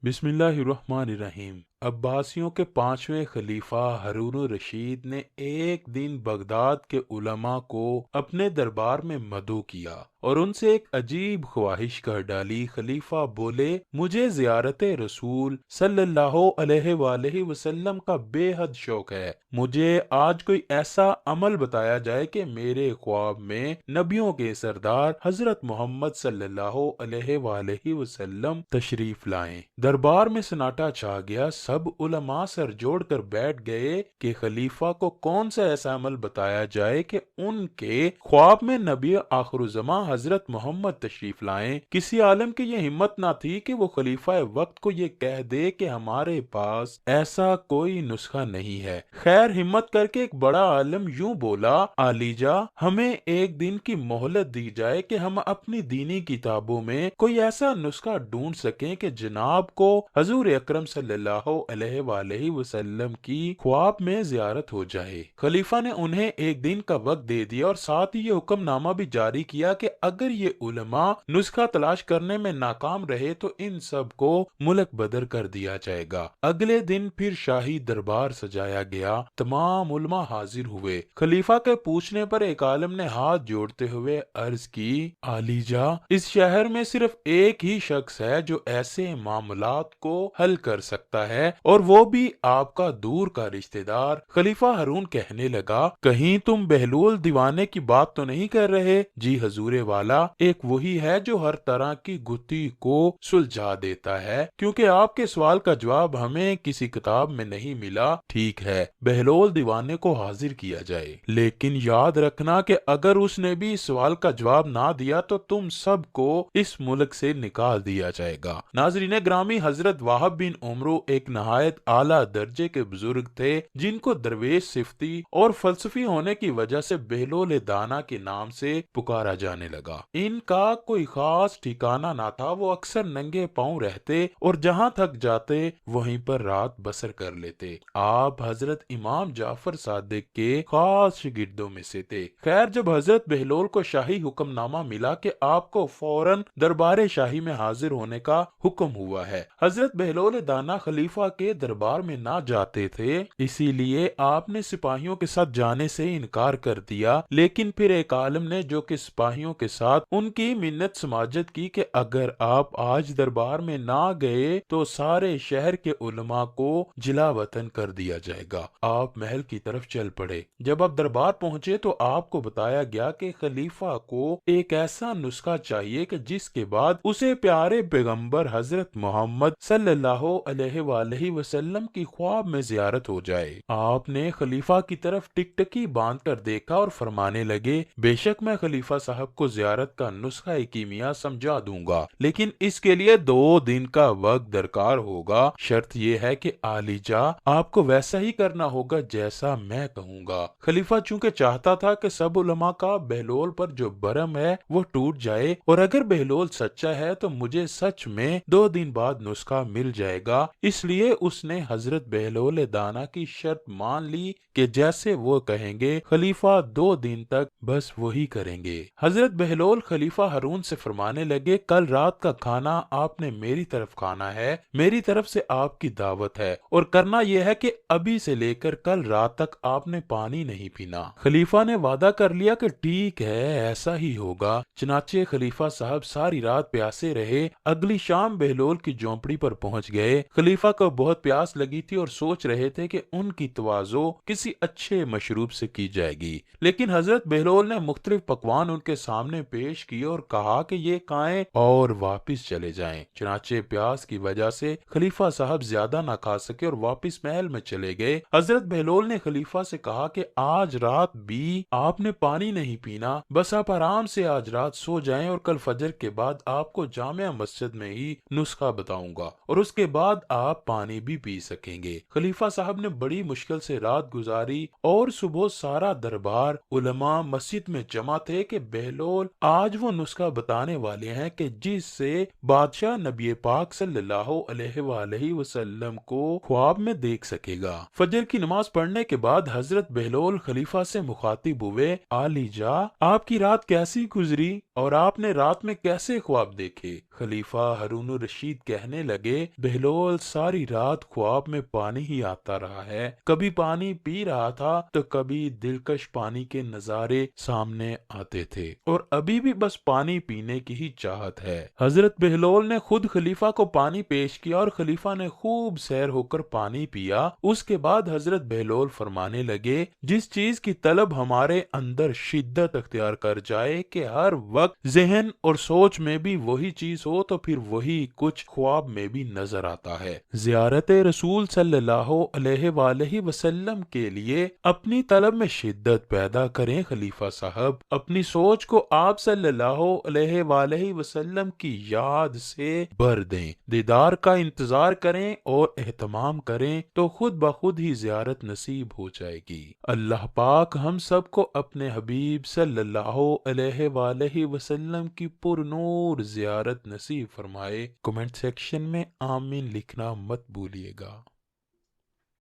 बिस्मिल्लाहिर्रहमानिर्रहीम। अब्बासियों के पांचवें खलीफा हारून रशीद ने एक दिन बगदाद के उलमा को अपने दरबार में मदऊ किया और उनसे एक अजीब ख्वाहिश कर डाली। खलीफा बोले, मुझे ज़ियारत रसूल सल्लल्लाहु अलैहि वसल्लम का बेहद शौक है। मुझे आज कोई ऐसा अमल बताया जाए कि मेरे ख्वाब में नबियों के सरदार हजरत मोहम्मद सल्लल्लाहु अलैहि वसल्लम तशरीफ लाएं। दरबार में सन्नाटा छा गया। सब उलमा सर जोड़कर बैठ गए कि खलीफा को कौन सा ऐसा अमल बताया जाए कि उनके ख्वाब में नबी आखिरुज़्ज़मा हजरत मोहम्मद तशरीफ लाएं। किसी आलम की ये हिम्मत ना थी कि वो खलीफा वक्त को ये कह दे कि हमारे पास ऐसा कोई नुस्खा नहीं है। खैर, हिम्मत करके एक बड़ा आलम यूं बोला, आलीजा, हमें एक दिन की मोहलत दी जाए कि हम अपनी दीनी किताबों में कोई ऐसा नुस्खा ढूंढ सकें कि जनाब को हजूर अकरम सल्लल्लाहु अलैहि वसल्लम की ख्वाब में जियारत हो जाए। खलीफा ने उन्हें एक दिन का वक्त दे दिया और साथ ही ये हुक्मनामा भी जारी किया कि अगर ये उलमा नुस्खा तलाश करने में नाकाम रहे तो इन सब को मुल्क बदर कर दिया जाएगा। अगले दिन फिर शाही दरबार सजाया गया। तमाम उलमा हाजिर हुए। खलीफा के पूछने पर एक आलम ने हाथ जोड़ते हुए अर्ज की, आलीजा, इस शहर में सिर्फ एक ही शख्स है जो ऐसे मामलात को हल कर सकता है और वो भी आपका दूर का रिश्तेदार। खलीफा हारून कहने लगा, कहीं तुम बहलूल दीवाने की बात तो नहीं कर रहे? जी हजूरे वाला, एक वही है जो हर तरह की गुत्थी को सुलझा देता है। क्योंकि आपके सवाल का जवाब हमें किसी किताब में नहीं मिला, ठीक है, बहलूल दीवाने को हाजिर किया जाए, लेकिन याद रखना कि अगर उसने भी इस सवाल का जवाब ना दिया तो तुम सबको इस मुल्क से निकाल दिया जाएगा। नाज़रीन ग्रामी, हजरत वाहब बिन उमरो एक नहायत आला दर्जे के बुजुर्ग थे जिनको दरवेश सिफ्ती और फलसफी होने की वजह से बहलोल दाना के नाम से पुकारा जाने लगा। इनका कोई खास ठिकाना ना था। वो अक्सर नंगे पांव रहते और जहां थक जाते वहीं पर रात बसर कर लेते। आप हजरत इमाम जाफर सादिक के खास शागिर्दों में से थे। खैर, जब हजरत बहलोल को शाही हुक्मनामा मिला कि आपको फौरन दरबार शाही में हाजिर होने का हुक्म हुआ है। हजरत बहलोल दाना खलीफा के दरबार में ना जाते थे, इसीलिए आपने सिपाहियों के साथ जाने से इनकार कर दिया। लेकिन फिर एक आलम ने जो कि सिपाहियों के साथ उनकी मिन्नत समाजत की कि अगर आप आज दरबार में ना गए तो सारे शहर के उलमा को जिला वतन कर दिया जाएगा। आप महल की तरफ चल पड़े। जब आप दरबार पहुंचे तो आपको बताया गया कि खलीफा को एक ऐसा नुस्खा चाहिए कि जिसके बाद उसे प्यारे पैगंबर हजरत मोहम्मद सल्लल्लाहु अलैहि वसल्लम की ख्वाब में जियारत हो जाए। आपने खलीफा की तरफ टिकटकी बांध कर देखा और फरमाने लगे, बेशक मैं खलीफा साहब को जियारत का नुस्खा कीमिया समझा दूंगा, लेकिन इसके लिए 2 दिन का वक्त दरकार होगा। शर्त यह है कि आलीजा, आपको वैसा ही करना होगा जैसा मैं कहूँगा। खलीफा चूंकि चाहता था कि सब उलमा का बहलोल पर जो भरम है वो टूट जाए और अगर बहलोल सच्चा है तो मुझे सच में 2 दिन बाद नुस्खा मिल जाएगा, इसलिए उसने हजरत बहलोल दाना की शर्त मान ली कि जैसे वो कहेंगे खलीफा 2 दिन तक बस वही करेंगे। हजरत बहलोल खलीफा हारून से फरमाने लगे, कल रात का खाना आपने मेरी तरफ खाना है, मेरी तरफ से आपकी दावत है और करना यह है कि अभी से लेकर कल रात तक आपने पानी नहीं पीना। खलीफा ने वादा कर लिया कि ठीक है, ऐसा ही होगा। चनाचे खलीफा साहब सारी रात प्यासे रहे। अगली शाम बहलोल की झोंपड़ी पर पहुंच गए। खलीफा को बहुत प्यास लगी थी और सोच रहे थे कि उनकी तवाज़ो किसी अच्छे मशरूब से की जाएगी, लेकिन हजरत बहलोल ने मुख्तलिफ पकवान उनके सामने पेश किए और कहा कि ये खाएं और वापिस चले जाएं। चनाचे प्यास की वजह से खलीफा साहब ज्यादा ना खा सके और वापिस महल में चले गए। हजरत बहलोल ने खलीफा से कहा कि आज रात भी आपने पानी नहीं पीना, बस आप आराम से आज रात सो जाएं और कल फजर के बाद आपको जामिया मस्जिद में ही नुस्खा बताऊंगा और उसके बाद आप पानी भी पी सकेंगे। खलीफा साहब ने बड़ी मुश्किल से रात गुजारी और सुबह सारा दरबार उलमा मस्जिद में जमा थे कि बहलोल आज वो नुस्खा बताने वाले हैं कि जिससे बादशाह नबी पाक सल्लल्लाहु अलैहि वसल्लम को ख्वाब में देख सकेगा। फजर की नमाज पढ़ने के बाद हजरत बहलोल खलीफा से मुखातिब हुए, आलीजा, आपकी रात कैसी गुजरी और आपने रात में कैसे ख्वाब देखे? खलीफा हारून रशीद कहने लगे, बहलोल सारी रात ख्वाब में पानी ही आता रहा है। कभी पानी पी रहा था तो कभी दिलकश पानी के नजारे सामने आते थे, और अभी भी बस पानी पीने की ही चाहत है। हजरत बहलोल ने खुद खलीफा को पानी पेश किया और खलीफा ने खूब सैर होकर पानी पिया। उसके बाद हजरत बहलोल फरमाने लगे, जिस चीज की तलब हमारे अंदर शिद्दत अख्तियार कर जाए कि हर वक्त जहन और सोच में भी वही चीज हो, तो फिर वही कुछ ख्वाब में भी नजर आता है। जियारत रसूल सल्लल्लाहु अलैहि वसल्लम के लिए अपनी तलब में शिद्दत पैदा करें। खलीफा साहब अपनी सोच को आप सल्लल्लाहु अलैहि वसल्लम की याद से भर दें, दीदार का इंतजार करें और एहतमाम करें, तो खुद ब खुद ही जियारत नसीब हो जाएगी। अल्लाह पाक हम सबको अपने हबीब सल्लल्लाहु अलैहि वसल्लम की पुरनूर जियारत नसीब फरमाए। कमेंट सेक्शन में आमीन लिखना मत भूलिएगा।